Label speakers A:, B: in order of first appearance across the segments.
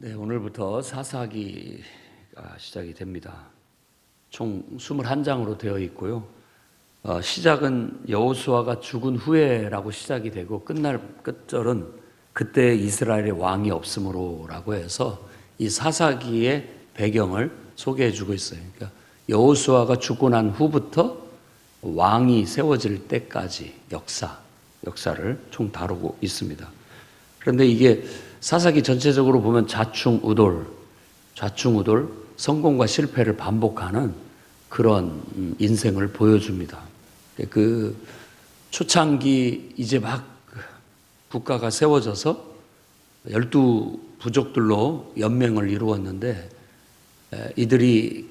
A: 네, 오늘부터 사사기가 시작이 됩니다. 총 21장으로 되어 있고요. 시작은 여호수아가 죽은 후에라고 시작이 되고 끝날 끝절은 그때 이스라엘의 왕이 없으므로라고 해서 이 사사기의 배경을 소개해 주고 있어요. 그러니까 여호수아가 죽고 난 후부터 왕이 세워질 때까지 역사를 총 다루고 있습니다. 그런데 이게 사사기 전체적으로 보면 좌충우돌, 성공과 실패를 반복하는 그런 인생을 보여줍니다. 그 초창기 이제 막 국가가 세워져서 12부족들로 연맹을 이루었는데 이들이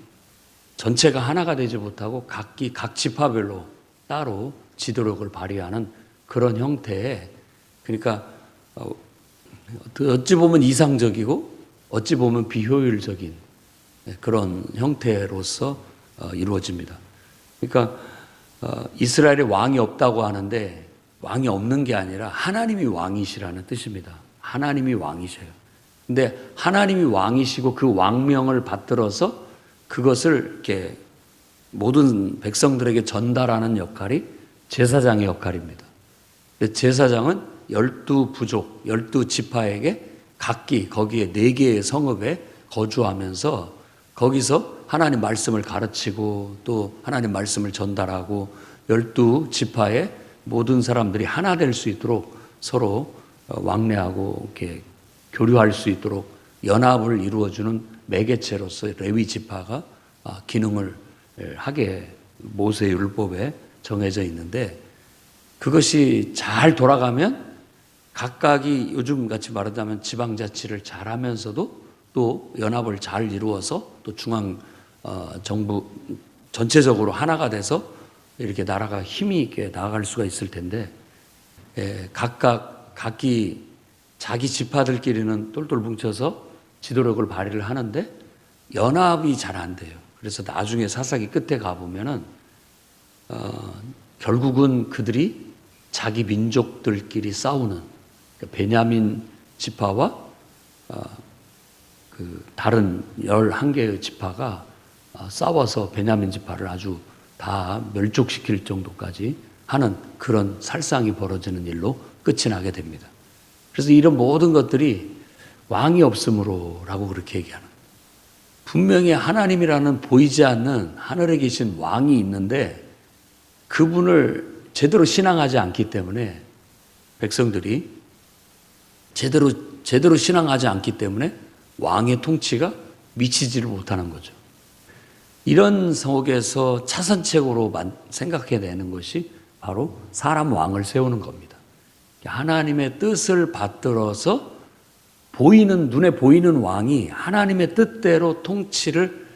A: 전체가 하나가 되지 못하고 각 지파별로 따로 지도력을 발휘하는 그런 형태의, 그러니까 어찌 보면 이상적이고 어찌 보면 비효율적인 그런 형태로서 이루어집니다. 그러니까 이스라엘에 왕이 없다고 하는데 왕이 없는 게 아니라 하나님이 왕이시라는 뜻입니다. 하나님이 왕이셔요. 근데 하나님이 왕이시고 그 왕명을 받들어서 그것을 이렇게 모든 백성들에게 전달하는 역할이 제사장의 역할입니다. 제사장은 12부족, 12지파에게 각기 거기에 4개의 성읍에 거주하면서 거기서 하나님 말씀을 가르치고 또 하나님 말씀을 전달하고 12지파의 모든 사람들이 하나 될 수 있도록 서로 왕래하고 이렇게 교류할 수 있도록 연합을 이루어주는 매개체로서 레위 지파가 기능을 하게 모세의 율법에 정해져 있는데, 그것이 잘 돌아가면 각각이 요즘같이 말하자면 지방자치를 잘하면서도 또 연합을 잘 이루어서 또 중앙 정부 전체적으로 하나가 돼서 이렇게 나라가 힘이 있게 나아갈 수가 있을 텐데, 각기 자기 지파들끼리는 똘똘 뭉쳐서 지도력을 발휘를 하는데 연합이 잘 안 돼요. 그래서 나중에 사사기 끝에 가보면은 결국은 그들이 자기 민족들끼리 싸우는, 그러니까 베냐민 지파와 그 다른 11개의 지파가 싸워서 베냐민 지파를 아주 다 멸족시킬 정도까지 하는 그런 살상이 벌어지는 일로 끝이 나게 됩니다. 그래서 이런 모든 것들이 왕이 없으므로라고 그렇게 얘기하는, 분명히 하나님이라는 보이지 않는 하늘에 계신 왕이 있는데 그분을 제대로 신앙하지 않기 때문에, 백성들이 제대로 신앙하지 않기 때문에 왕의 통치가 미치지를 못하는 거죠. 이런 속에서 차선책으로 생각해야 되는 것이 바로 사람 왕을 세우는 겁니다. 하나님의 뜻을 받들어서 눈에 보이는 왕이 하나님의 뜻대로 통치를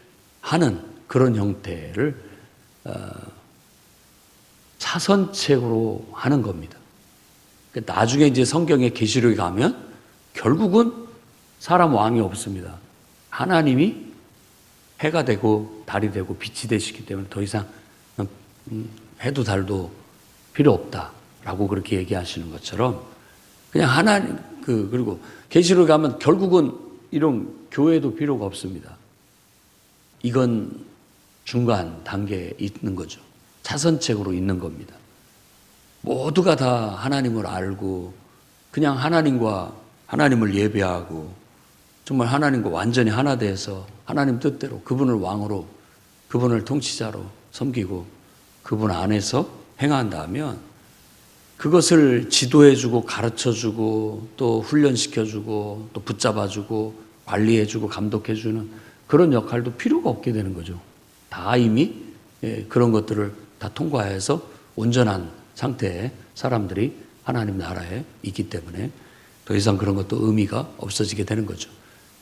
A: 하는 그런 형태를 차선책으로 하는 겁니다. 나중에 이제 성경의 계시록에 가면 결국은 사람 왕이 없습니다. 하나님이 해가 되고 달이 되고 빛이 되시기 때문에 더 이상 해도 달도 필요 없다라고 그렇게 얘기하시는 것처럼, 그냥 하나님 그리고 계시록에 가면 결국은 이런 교회도 필요가 없습니다. 이건 중간 단계에 있는 거죠. 차선책으로 있는 겁니다. 모두가 다 하나님을 알고 그냥 하나님을 예배하고 정말 하나님과 완전히 하나 돼서 하나님 뜻대로 그분을 왕으로, 그분을 통치자로 섬기고 그분 안에서 행한다면 그것을 지도해주고 가르쳐주고 또 훈련시켜주고 또 붙잡아주고 관리해주고 감독해주는 그런 역할도 필요가 없게 되는 거죠. 다 이미 그런 것들을 다 통과해서 온전한 상태의 사람들이 하나님 나라에 있기 때문에 더 이상 그런 것도 의미가 없어지게 되는 거죠.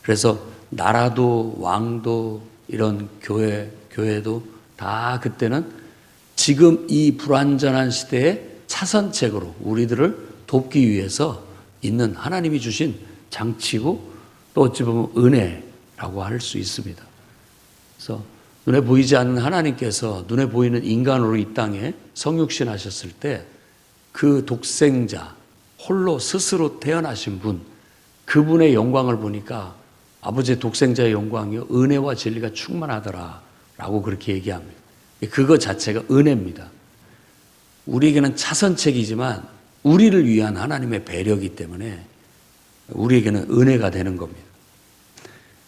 A: 그래서 나라도 왕도 이런 교회도 다 그때는 지금 이 불완전한 시대에 차선책으로 우리들을 돕기 위해서 있는 하나님이 주신 장치고 또 어찌 보면 은혜라고 할 수 있습니다. 그래서 눈에 보이지 않는 하나님께서 눈에 보이는 인간으로 이 땅에 성육신 하셨을 때 그 독생자 홀로 스스로 태어나신 분, 그분의 영광을 보니까 아버지의 독생자의 영광이요 은혜와 진리가 충만하더라 라고 그렇게 얘기합니다. 그거 자체가 은혜입니다. 우리에게는 차선책이지만 우리를 위한 하나님의 배려이기 때문에 우리에게는 은혜가 되는 겁니다.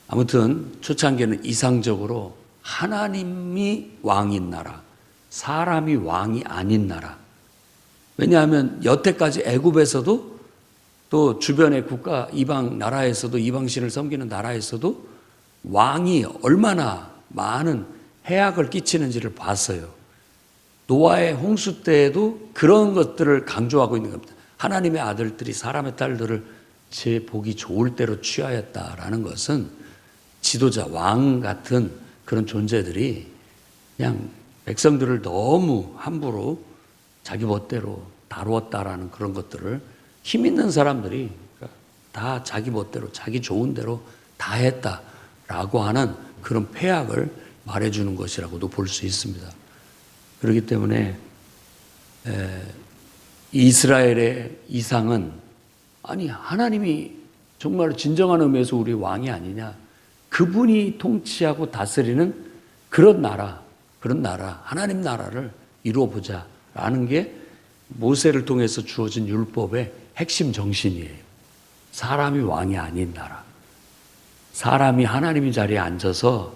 A: 아무튼 초창기에는 이상적으로 하나님이 왕인 나라, 사람이 왕이 아닌 나라. 왜냐하면 여태까지 애굽에서도 또 주변의 국가 이방 나라에서도 이방신을 섬기는 나라에서도 왕이 얼마나 많은 해악을 끼치는지를 봤어요. 노아의 홍수 때에도 그런 것들을 강조하고 있는 겁니다. 하나님의 아들들이 사람의 딸들을 제 보기 좋을 대로 취하였다라는 것은 지도자, 왕 같은 그런 존재들이 그냥 백성들을 너무 함부로 자기 멋대로 다루었다라는 그런 것들을 힘 있는 사람들이 다 자기 멋대로 자기 좋은 대로 다 했다라고 하는 그런 폐악을 말해주는 것이라고도 볼 수 있습니다. 그렇기 때문에 이스라엘의 이상은 아니 하나님이 정말 진정한 의미에서 우리 왕이 아니냐, 그분이 통치하고 다스리는 그런 나라 하나님 나라를 이루어보자라는 게 모세를 통해서 주어진 율법의 핵심 정신이에요. 사람이 왕이 아닌 나라, 사람이 하나님의 자리에 앉아서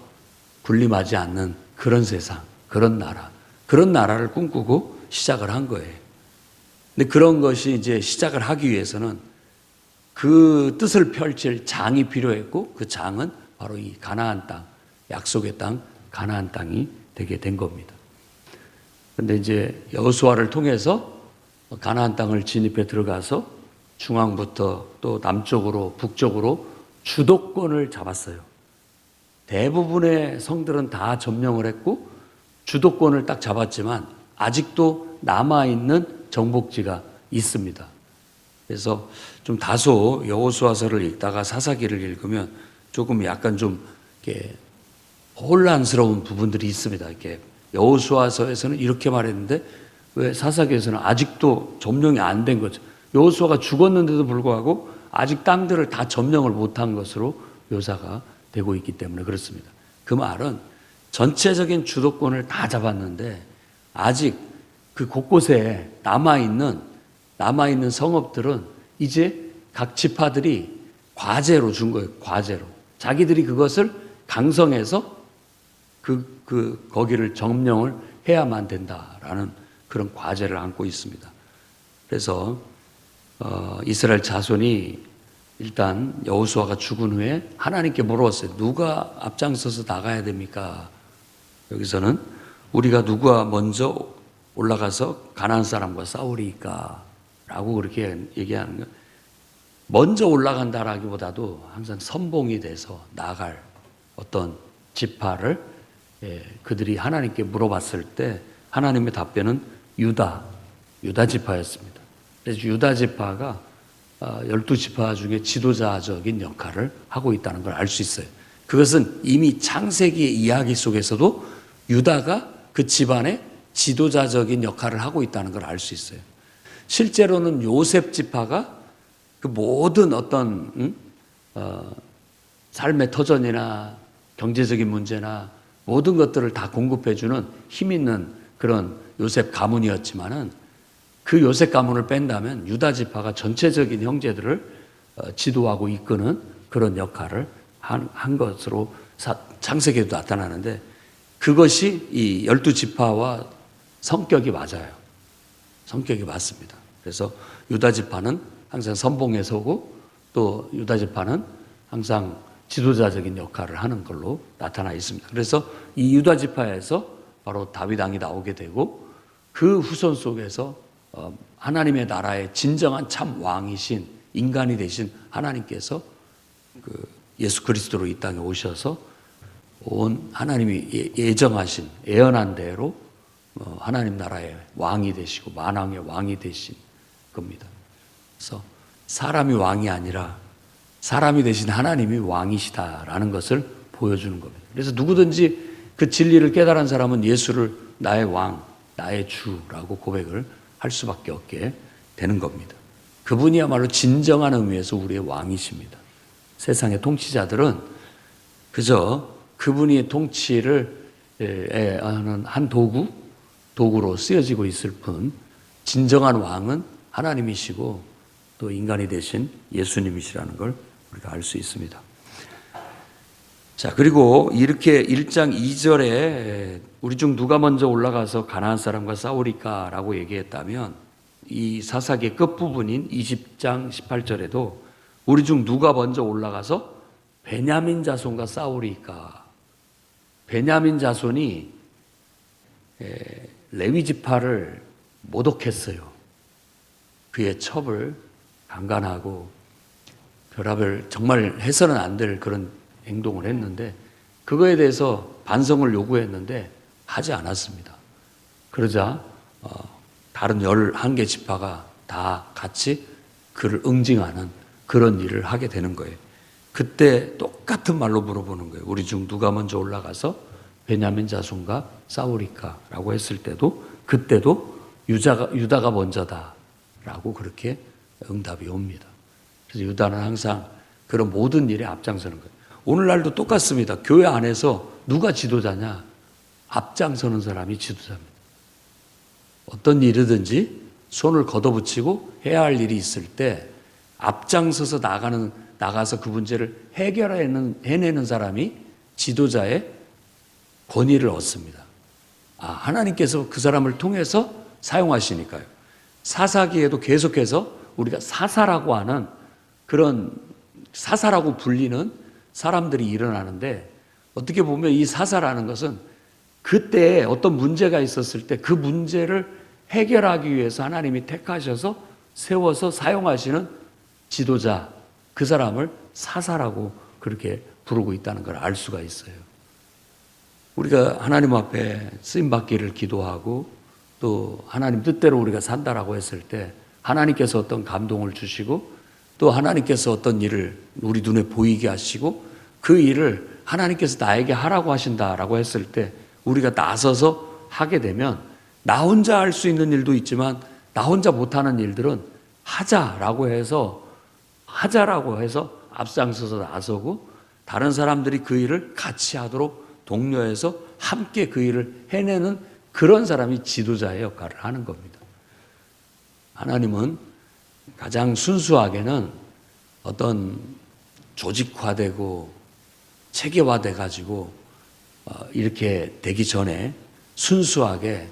A: 군림하지 않는 그런 세상, 그런 나라, 그런 나라를 꿈꾸고 시작을 한 거예요. 근데 그런 것이 이제 시작을 하기 위해서는 그 뜻을 펼칠 장이 필요했고, 그 장은 바로 이 가나안 땅, 약속의 땅, 가나안 땅이 되게 된 겁니다. 근데 이제 여호수아를 통해서 가나안 땅을 진입해 들어가서 중앙부터 또 남쪽으로 북쪽으로 주도권을 잡았어요. 대부분의 성들은 다 점령을 했고 주도권을 딱 잡았지만 아직도 남아있는 정복지가 있습니다. 그래서 좀 다소 여호수아서를 읽다가 사사기를 읽으면 조금 약간 좀 이렇게 혼란스러운 부분들이 있습니다. 이렇게 여호수아서에서는 이렇게 말했는데 왜 사사기에서는 아직도 점령이 안 된 거죠. 여호수아가 죽었는데도 불구하고 아직 땅들을 다 점령을 못한 것으로 묘사가 되고 있기 때문에 그렇습니다. 그 말은 전체적인 주도권을 다 잡았는데 아직 그 곳곳에 남아있는 성읍들은 이제 각 지파들이 과제로 준 거예요. 과제로. 자기들이 그것을 강성해서 거기를 점령을 해야만 된다라는 그런 과제를 안고 있습니다. 그래서 이스라엘 자손이 일단 여호수아가 죽은 후에 하나님께 물어봤어요. 누가 앞장서서 나가야 됩니까? 여기서는 우리가 누가 먼저 올라가서 가나안 사람과 싸우리까? 라고 그렇게 얘기하는 거예요. 먼저 올라간다라기보다도 항상 선봉이 돼서 나갈 어떤 지파를 그들이 하나님께 물어봤을 때 하나님의 답변은 유다 지파였습니다. 그래서 유다 지파가 12지파 중에 지도자적인 역할을 하고 있다는 걸 알 수 있어요. 그것은 이미 창세기의 이야기 속에서도 유다가 그 집안의 지도자적인 역할을 하고 있다는 걸 알 수 있어요. 실제로는 요셉 지파가 그 모든 어떤 삶의 터전이나 경제적인 문제나 모든 것들을 다 공급해주는 힘 있는 그런 요셉 가문이었지만은 그 요셉 가문을 뺀다면 유다 지파가 전체적인 형제들을 지도하고 이끄는 그런 역할을 한 것으로 창세기에도 나타나는데 그것이 이 12지파와 성격이 맞아요. 성격이 맞습니다. 그래서 유다 지파는 항상 선봉에 서고 또 유다 지파는 항상 지도자적인 역할을 하는 걸로 나타나 있습니다. 그래서 이 유다 지파에서 바로 다윗 왕이 나오게 되고 그 후손 속에서 하나님의 나라의 진정한 참 왕이신 인간이 되신 하나님께서 그 예수 그리스도로 이 땅에 오셔서 온 하나님이 예정하신 예언한 대로 하나님 나라의 왕이 되시고 만왕의 왕이 되신 겁니다. 그래서 사람이 왕이 아니라 사람이 되신 하나님이 왕이시다라는 것을 보여주는 겁니다. 그래서 누구든지 그 진리를 깨달은 사람은 예수를 나의 왕, 나의 주라고 고백을 할 수밖에 없게 되는 겁니다. 그분이야말로 진정한 의미에서 우리의 왕이십니다. 세상의 통치자들은 그저 그분이 통치를 하는 한 도구로 쓰여지고 있을 뿐 진정한 왕은 하나님이시고 또 인간이 되신 예수님이시라는 걸 우리가 알 수 있습니다. 자, 그리고 이렇게 1장 2절에 우리 중 누가 먼저 올라가서 가나안 사람과 싸우리까라고 얘기했다면 이 사사기의 끝부분인 20장 18절에도 우리 중 누가 먼저 올라가서 베냐민 자손과 싸우리까. 베냐민 자손이 레위 지파를 모독했어요. 그의 첩을 강간하고 결합을 정말 해서는 안 될 그런 행동을 했는데 그거에 대해서 반성을 요구했는데 하지 않았습니다. 그러자 다른 11개 지파가 다 같이 그를 응징하는 그런 일을 하게 되는 거예요. 그때 똑같은 말로 물어보는 거예요. 우리 중 누가 먼저 올라가서 베냐민 자손과 싸우리까? 라고 했을 때도 그때도 유다가 먼저다 라고 그렇게 응답이 옵니다. 그래서 유다는 항상 그런 모든 일에 앞장서는 거예요. 오늘날도 똑같습니다. 교회 안에서 누가 지도자냐? 앞장서는 사람이 지도자입니다. 어떤 일이든지 손을 걷어붙이고 해야 할 일이 있을 때 앞장서서 나가서 그 문제를 해내는 사람이 지도자의 권위를 얻습니다. 하나님께서 그 사람을 통해서 사용하시니까요. 사사기에도 계속해서 우리가 사사라고 하는 그런 사사라고 불리는 사람들이 일어나는데 어떻게 보면 이 사사라는 것은 그때 어떤 문제가 있었을 때 그 문제를 해결하기 위해서 하나님이 택하셔서 세워서 사용하시는 지도자, 그 사람을 사사라고 그렇게 부르고 있다는 걸 알 수가 있어요. 우리가 하나님 앞에 쓰임받기를 기도하고 또 하나님 뜻대로 우리가 산다라고 했을 때 하나님께서 어떤 감동을 주시고 또 하나님께서 어떤 일을 우리 눈에 보이게 하시고 그 일을 하나님께서 나에게 하라고 하신다라고 했을 때 우리가 나서서 하게 되면 나 혼자 할 수 있는 일도 있지만 나 혼자 못하는 일들은 하자라고 해서 앞장서서 나서고 다른 사람들이 그 일을 같이 하도록 독려해서 함께 그 일을 해내는 그런 사람이 지도자의 역할을 하는 겁니다. 하나님은 가장 순수하게는 어떤 조직화되고 체계화돼 가지고 이렇게 되기 전에 순수하게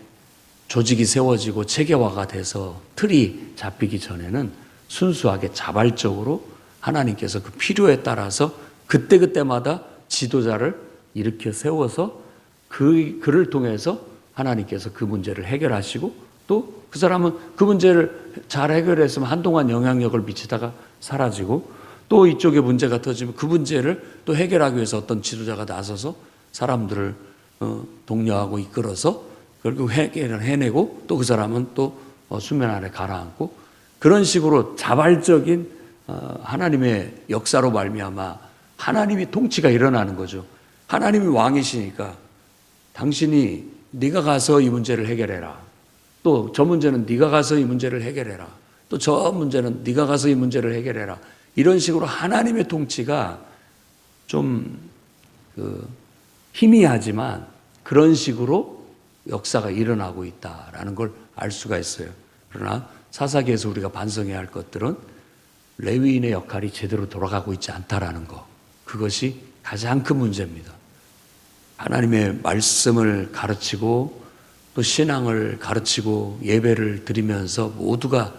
A: 조직이 세워지고 체계화가 돼서 틀이 잡히기 전에는 순수하게 자발적으로 하나님께서 그 필요에 따라서 그때그때마다 지도자를 일으켜 세워서 그를 통해서 하나님께서 그 문제를 해결하시고 또 그 사람은 그 문제를 잘 해결했으면 한동안 영향력을 미치다가 사라지고 또 이쪽에 문제가 터지면 그 문제를 또 해결하기 위해서 어떤 지도자가 나서서 사람들을 독려하고 이끌어서 결국 해결을 해내고 또 그 사람은 또 수면 아래 가라앉고 그런 식으로 자발적인 하나님의 역사로 말미암아 하나님이 통치가 일어나는 거죠. 하나님이 왕이시니까 당신이 네가 가서 이 문제를 해결해라. 또 저 문제는 네가 가서 이 문제를 해결해라. 또 저 문제는 네가 가서 이 문제를 해결해라. 이런 식으로 하나님의 통치가 좀 희미하지만 그런 식으로 역사가 일어나고 있다라는 걸 알 수가 있어요. 그러나 사사기에서 우리가 반성해야 할 것들은 레위인의 역할이 제대로 돌아가고 있지 않다라는 것. 그것이 가장 큰 문제입니다. 하나님의 말씀을 가르치고 또 신앙을 가르치고 예배를 드리면서 모두가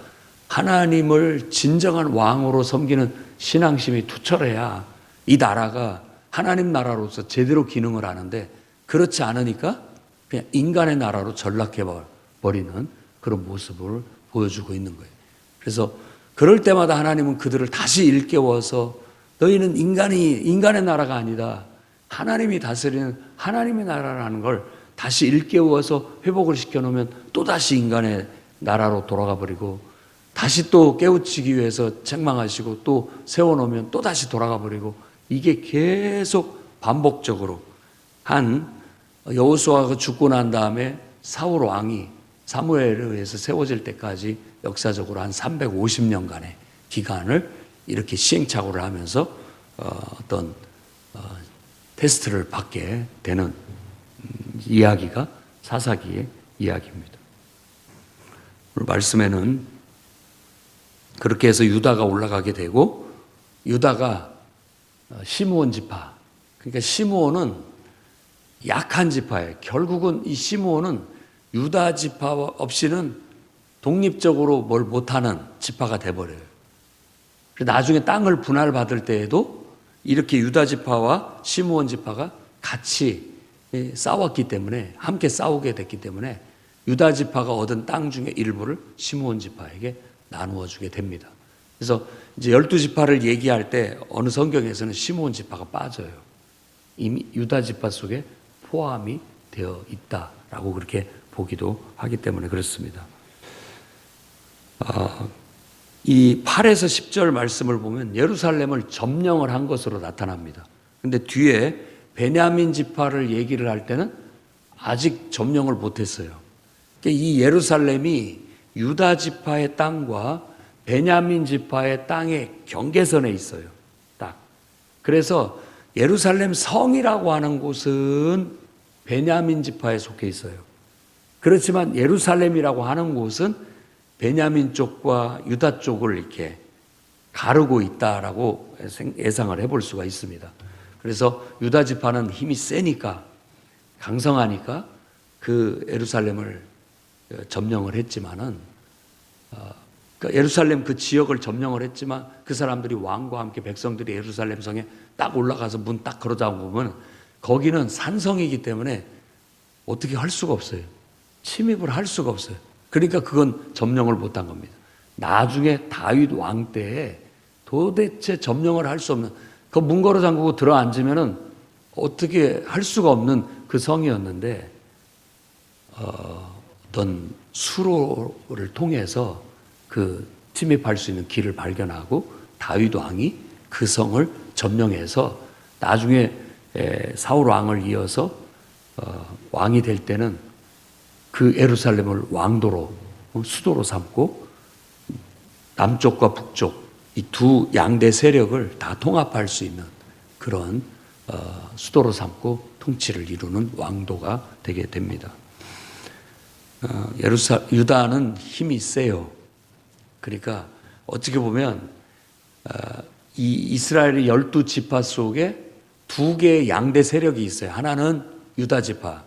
A: 하나님을 진정한 왕으로 섬기는 신앙심이 투철해야 이 나라가 하나님 나라로서 제대로 기능을 하는데 그렇지 않으니까 그냥 인간의 나라로 전락해버리는 그런 모습을 보여주고 있는 거예요. 그래서 그럴 때마다 하나님은 그들을 다시 일깨워서 너희는 인간의 나라가 아니다. 하나님이 다스리는 하나님의 나라라는 걸 다시 일깨워서 회복을 시켜놓으면 또다시 인간의 나라로 돌아가 버리고 다시 또 깨우치기 위해서 책망하시고 또 세워놓으면 또다시 돌아가 버리고 이게 계속 반복적으로 한 여호수아가 죽고 난 다음에 사울 왕이 사무엘에 의해서 세워질 때까지 역사적으로 한 350년간의 기간을 이렇게 시행착오를 하면서 어떤 테스트를 받게 되는 이야기가 사사기의 이야기입니다. 오늘 말씀에는 그렇게 해서 유다가 올라가게 되고, 유다가 시므온 지파, 그러니까 시므온은 약한 지파예요. 결국은 이 시므온은 유다 지파 없이는 독립적으로 뭘 못하는 지파가 돼버려요. 나중에 땅을 분할받을 때에도 이렇게 유다 지파와 시므온 지파가 같이 싸웠기 때문에, 함께 싸우게 됐기 때문에 유다 지파가 얻은 땅 중에 일부를 시므온 지파에게 나누어 주게 됩니다. 그래서 이제 12지파를 얘기할 때 어느 성경에서는 시므온 지파가 빠져요. 이미 유다 지파 속에 포함이 되어 있다라고 그렇게 보기도 하기 때문에 그렇습니다. 이 8에서 10절 말씀을 보면 예루살렘을 점령을 한 것으로 나타납니다. 근데 뒤에 베냐민 지파를 얘기를 할 때는 아직 점령을 못했어요. 이 예루살렘이 유다 지파의 땅과 베냐민 지파의 땅의 경계선에 있어요. 딱. 그래서 예루살렘 성이라고 하는 곳은 베냐민 지파에 속해 있어요. 그렇지만 예루살렘이라고 하는 곳은 베냐민 쪽과 유다 쪽을 이렇게 가르고 있다라고 예상을 해볼 수가 있습니다. 그래서 유다 지파는 힘이 세니까, 강성하니까 그 예루살렘을 점령을 했지만은, 그러니까 예루살렘 그 지역을 점령을 했지만 그 사람들이 왕과 함께 백성들이 예루살렘 성에 딱 올라가서 문 딱 걸어 잠그면 거기는 산성이기 때문에 어떻게 할 수가 없어요. 침입을 할 수가 없어요. 그러니까 그건 점령을 못한 겁니다. 나중에 다윗 왕 때에 도대체 점령을 할 수 없는, 그 문 걸어 잠그고 들어앉으면은 어떻게 할 수가 없는 그 성이었는데, 어떤 수로를 통해서 그 침입할 수 있는 길을 발견하고 다윗 왕이 그 성을 점령해서 나중에 사울 왕을 이어서 왕이 될 때는 그 예루살렘을 왕도로, 수도로 삼고 남쪽과 북쪽 이 두 양대 세력을 다 통합할 수 있는 그런 수도로 삼고 통치를 이루는 왕도가 되게 됩니다. 유다는 힘이 세요. 그러니까 어떻게 보면 이 이스라엘의 12지파 속에 두 개의 양대 세력이 있어요. 하나는 유다 지파,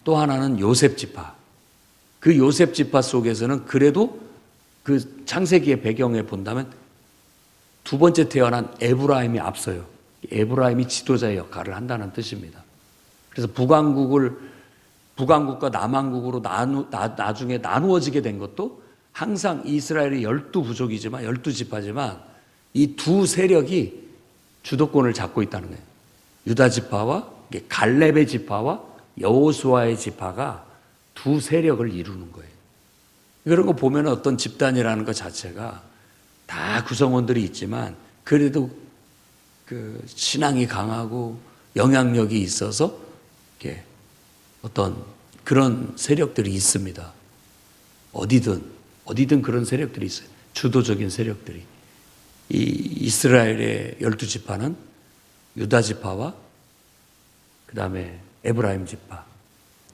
A: 또 하나는 요셉 지파. 그 요셉 지파 속에서는 그래도 그 창세기의 배경에 본다면 두 번째 태어난 에브라임이 앞서요. 에브라임이 지도자의 역할을 한다는 뜻입니다. 그래서 북왕국과 남왕국으로 나중에 나누어지게 된 것도 항상 이스라엘의 12부족이지만 12지파지만 이 두 세력이 주도권을 잡고 있다는 거예요. 유다 지파와 갈렙의 지파와 여호수아의 지파가 두 세력을 이루는 거예요. 그런 거 보면 어떤 집단이라는 것 자체가 다 구성원들이 있지만 그래도 그 신앙이 강하고 영향력이 있어서 이렇게 어떤 그런 세력들이 있습니다. 어디든 그런 세력들이 있어요. 주도적인 세력들이. 이 이스라엘의 12지파는 유다 지파와 그 다음에 에브라임 지파,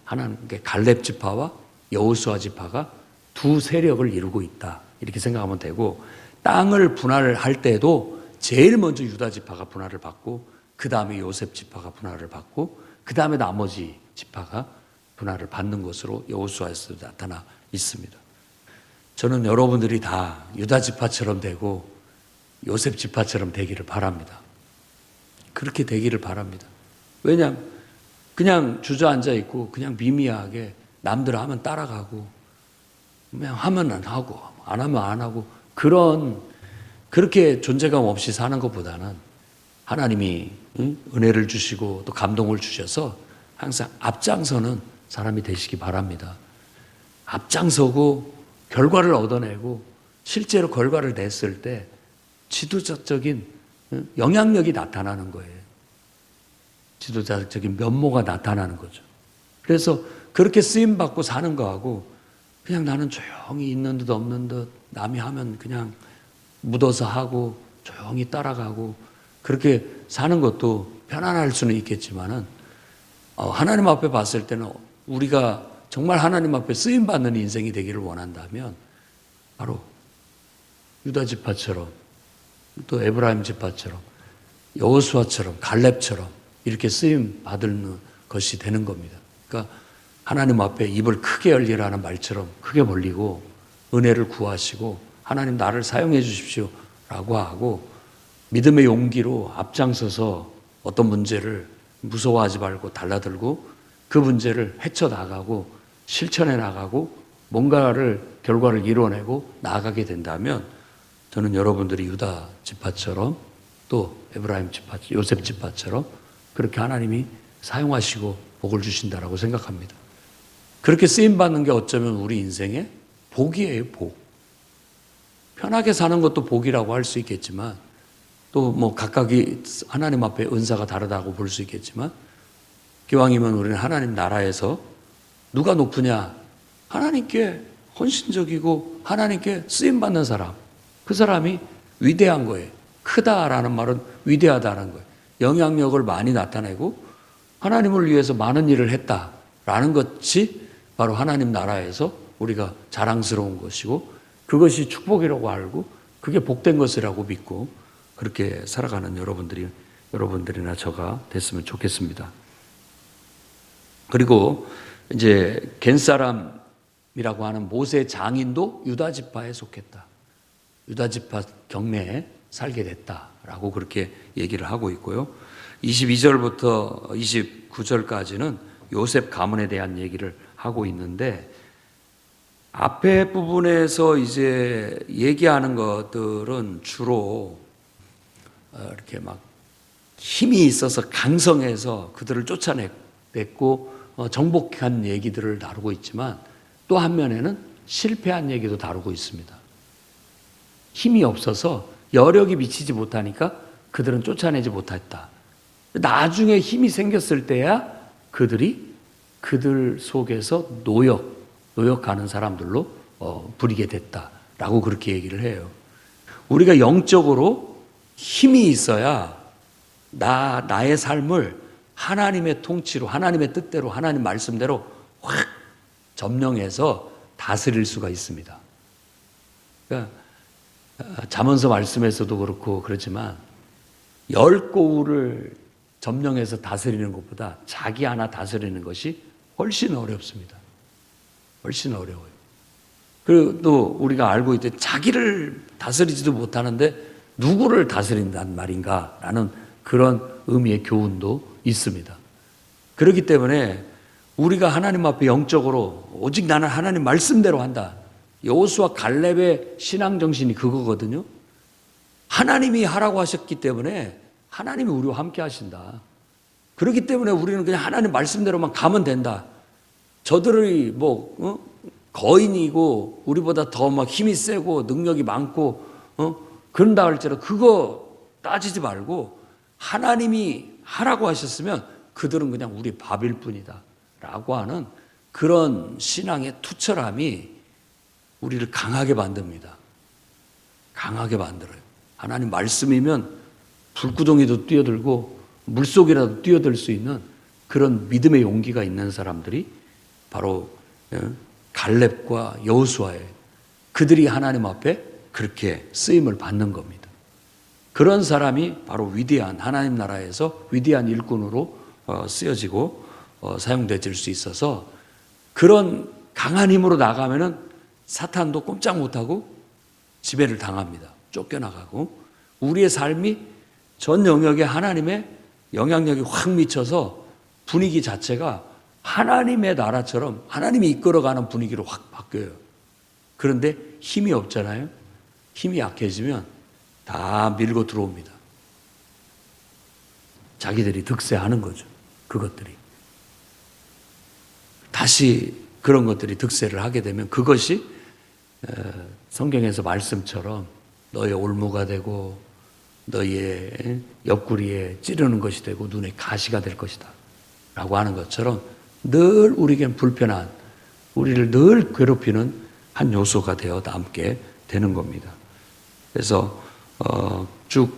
A: 하나는 갈렙 지파와 여호수아 지파가 두 세력을 이루고 있다. 이렇게 생각하면 되고, 땅을 분할할 때도 제일 먼저 유다 지파가 분할을 받고, 그 다음에 요셉 지파가 분할을 받고, 그 다음에 나머지 지파가 분할을 받는 것으로 여호수아에서 나타나 있습니다. 저는 여러분들이 다 유다 지파처럼 되고 요셉 지파처럼 되기를 바랍니다. 그렇게 되기를 바랍니다. 왜냐하면 그냥 주저앉아 있고 그냥 미미하게 남들 하면 따라가고 그냥 하면 안 하고 안 하면 안 하고 그렇게 존재감 없이 사는 것보다는 하나님이 은혜를 주시고 또 감동을 주셔서 항상 앞장서는 사람이 되시기 바랍니다. 앞장서고 결과를 얻어내고 실제로 결과를 냈을 때 지도자적인 영향력이 나타나는 거예요. 지도자적인 면모가 나타나는 거죠. 그래서 그렇게 쓰임받고 사는 거하고 그냥 나는 조용히 있는 듯 없는 듯 남이 하면 그냥 묻어서 하고 조용히 따라가고 그렇게 사는 것도 편안할 수는 있겠지만은 하나님 앞에 봤을 때는 우리가 정말 하나님 앞에 쓰임 받는 인생이 되기를 원한다면 바로 유다 지파처럼 또 에브라임 지파처럼 여호수아처럼 갈렙처럼 이렇게 쓰임 받는 것이 되는 겁니다. 그러니까 하나님 앞에 입을 크게 열리라는 말처럼 크게 벌리고 은혜를 구하시고 하나님 나를 사용해 주십시오 라고 하고 믿음의 용기로 앞장서서 어떤 문제를 무서워하지 말고 달라들고 그 문제를 헤쳐나가고 실천해 나가고 뭔가를 결과를 이뤄내고 나아가게 된다면 저는 여러분들이 유다 지파처럼 또 에브라임 지파, 요셉 지파처럼 그렇게 하나님이 사용하시고 복을 주신다라고 생각합니다. 그렇게 쓰임받는 게 어쩌면 우리 인생의 복이에요, 복. 편하게 사는 것도 복이라고 할 수 있겠지만 또 뭐 각각이 하나님 앞에 은사가 다르다고 볼 수 있겠지만 기왕이면 우리는 하나님 나라에서 누가 높으냐? 하나님께 헌신적이고 하나님께 쓰임받는 사람. 그 사람이 위대한 거예요. 크다라는 말은 위대하다는 거예요. 영향력을 많이 나타내고 하나님을 위해서 많은 일을 했다라는 것이 바로 하나님 나라에서 우리가 자랑스러운 것이고 그것이 축복이라고 알고 그게 복된 것이라고 믿고 그렇게 살아가는 여러분들이나 저가 됐으면 좋겠습니다. 그리고 이제 겐사람이라고 하는 모세 장인도 유다 지파에 속했다. 유다 지파 경내에 살게 됐다라고 그렇게 얘기를 하고 있고요. 22절부터 29절까지는 요셉 가문에 대한 얘기를 하고 있는데 앞에 부분에서 이제 얘기하는 것들은 주로 이렇게 막 힘이 있어서 강성해서 그들을 쫓아냈고 정복한 얘기들을 다루고 있지만 또 한면에는 실패한 얘기도 다루고 있습니다. 힘이 없어서 여력이 미치지 못하니까 그들은 쫓아내지 못했다. 나중에 힘이 생겼을 때야 그들 속에서 노역하는 사람들로 부리게 됐다라고 그렇게 얘기를 해요. 우리가 영적으로 힘이 있어야 나의 삶을 하나님의 통치로 하나님의 뜻대로 하나님 말씀대로 확 점령해서 다스릴 수가 있습니다. 그러니까 잠언서 말씀에서도 그렇고 그렇지만 10고울을 점령해서 다스리는 것보다 자기 하나 다스리는 것이 훨씬 어렵습니다. 훨씬 어려워요. 그리고 또 우리가 알고 있듯 자기를 다스리지도 못하는데 누구를 다스린단 말인가 라는 그런 의미의 교훈도 있습니다. 그렇기 때문에 우리가 하나님 앞에 영적으로 오직 나는 하나님 말씀대로 한다. 여호수아 갈렙의 신앙 정신이 그거거든요. 하나님이 하라고 하셨기 때문에 하나님이 우리와 함께 하신다. 그렇기 때문에 우리는 그냥 하나님 말씀대로만 가면 된다. 저들이 거인이고 우리보다 더 막 힘이 세고 능력이 많고 그런다 할지라도 그거 따지지 말고 하나님이 하라고 하셨으면 그들은 그냥 우리 밥일 뿐이다 라고 하는 그런 신앙의 투철함이 우리를 강하게 만듭니다. 강하게 만들어요. 하나님 말씀이면 불구덩이도 뛰어들고 물속이라도 뛰어들 수 있는 그런 믿음의 용기가 있는 사람들이 바로 갈렙과 여호수아예요. 그들이 하나님 앞에 그렇게 쓰임을 받는 겁니다. 그런 사람이 바로 위대한 하나님 나라에서 위대한 일꾼으로 쓰여지고 사용될 수 있어서 그런 강한 힘으로 나가면은 사탄도 꼼짝 못하고 지배를 당합니다. 쫓겨나가고 우리의 삶이 전 영역에 하나님의 영향력이 확 미쳐서 분위기 자체가 하나님의 나라처럼 하나님이 이끌어가는 분위기로 확 바뀌어요. 그런데 힘이 없잖아요. 힘이 약해지면 다 밀고 들어옵니다. 자기들이 득세하는 거죠. 그것들이. 다시 그런 것들이 득세를 하게 되면 그것이 성경에서 말씀처럼 너의 올무가 되고 너의 옆구리에 찌르는 것이 되고 눈에 가시가 될 것이다 라고 하는 것처럼 늘 우리에겐 불편한 우리를 늘 괴롭히는 한 요소가 되어 남게 되는 겁니다. 그래서 쭉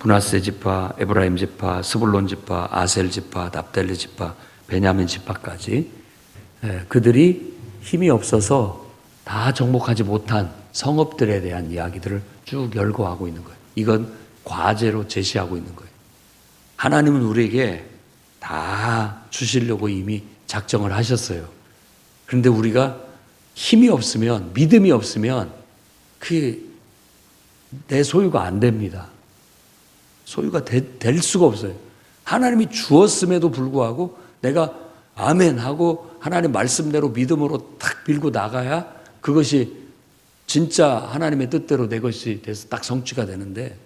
A: 브나세 지파, 에브라임 지파, 스불론 지파, 아셀 지파, 납달리 지파, 베냐민 지파까지 그들이 힘이 없어서 다 정복하지 못한 성읍들에 대한 이야기들을 쭉 열거하고 있는 거예요. 이건 과제로 제시하고 있는 거예요. 하나님은 우리에게 다 주시려고 이미 작정을 하셨어요. 그런데 우리가 힘이 없으면, 믿음이 없으면 내 소유가 안 됩니다. 소유가 될 수가 없어요. 하나님이 주었음에도 불구하고 내가 아멘 하고 하나님 말씀대로 믿음으로 딱 빌고 나가야 그것이 진짜 하나님의 뜻대로 내 것이 돼서 딱 성취가 되는데,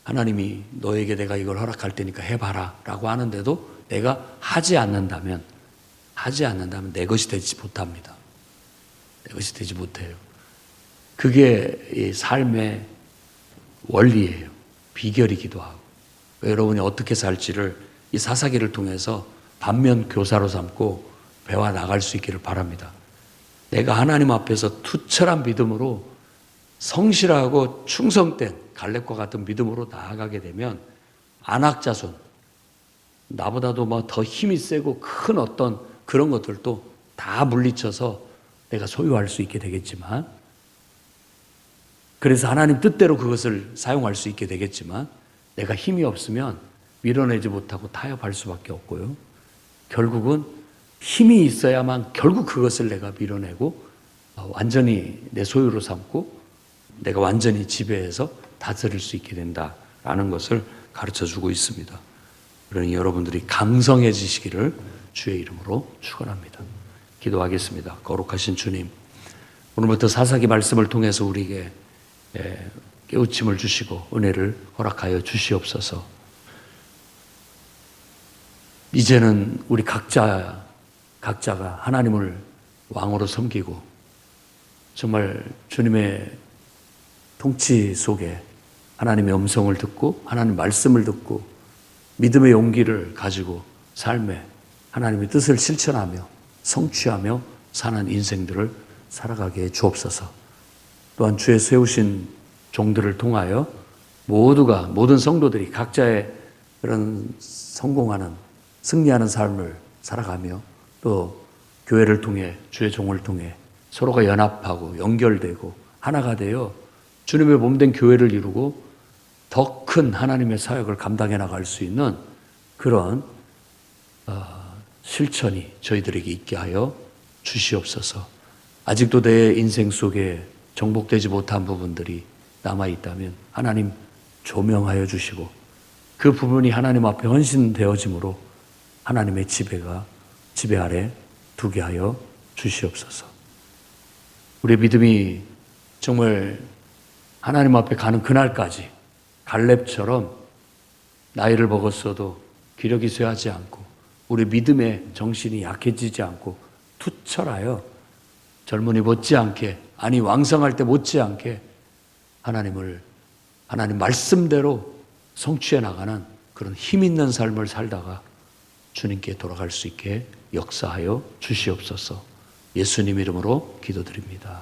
A: 하나님이 너에게 내가 이걸 허락할 테니까 해봐라 라고 하는데도 내가 하지 않는다면 내 것이 되지 못합니다. 내 것이 되지 못해요. 그게 이 삶의 원리예요. 비결이기도 하고, 여러분이 어떻게 살지를 이 사사기를 통해서 반면 교사로 삼고 배워 나갈 수 있기를 바랍니다. 내가 하나님 앞에서 투철한 믿음으로 성실하고 충성된 갈렙과 같은 믿음으로 나아가게 되면 안악자손, 나보다도 더 힘이 세고 큰 어떤 그런 것들도 다 물리쳐서 내가 소유할 수 있게 되겠지만, 그래서 하나님 뜻대로 그것을 사용할 수 있게 되겠지만, 내가 힘이 없으면 밀어내지 못하고 타협할 수밖에 없고요. 결국은 힘이 있어야만 결국 그것을 내가 밀어내고 완전히 내 소유로 삼고 내가 완전히 지배해서 다스릴 수 있게 된다라는 것을 가르쳐주고 있습니다. 그러니 여러분들이 강성해지시기를 주의 이름으로 축원합니다. 기도하겠습니다. 거룩하신 주님, 오늘부터 사사기 말씀을 통해서 우리에게 깨우침을 주시고 은혜를 허락하여 주시옵소서. 이제는 우리 각자가 하나님을 왕으로 섬기고 정말 주님의 통치 속에 하나님의 음성을 듣고 하나님 말씀을 듣고 믿음의 용기를 가지고 삶에 하나님의 뜻을 실천하며 성취하며 사는 인생들을 살아가게 해 주옵소서. 또한 주의 세우신 종들을 통하여 모든 성도들이 각자의 그런 성공하는 승리하는 삶을 살아가며 또 교회를 통해 주의 종을 통해 서로가 연합하고 연결되고 하나가 되어 주님의 몸된 교회를 이루고 더 큰 하나님의 사역을 감당해 나갈 수 있는 그런 실천이 저희들에게 있게 하여 주시옵소서. 아직도 내 인생 속에 정복되지 못한 부분들이 남아있다면 하나님 조명하여 주시고 그 부분이 하나님 앞에 헌신되어짐으로 하나님의 지배 아래 두게 하여 주시옵소서. 우리의 믿음이 정말 하나님 앞에 가는 그날까지 갈렙처럼 나이를 먹었어도 기력이 쇠하지 않고 우리 믿음의 정신이 약해지지 않고 투철하여 젊은이 못지않게, 아니 왕성할 때 못지않게 하나님 말씀대로 성취해 나가는 그런 힘 있는 삶을 살다가 주님께 돌아갈 수 있게 역사하여 주시옵소서. 예수님 이름으로 기도드립니다.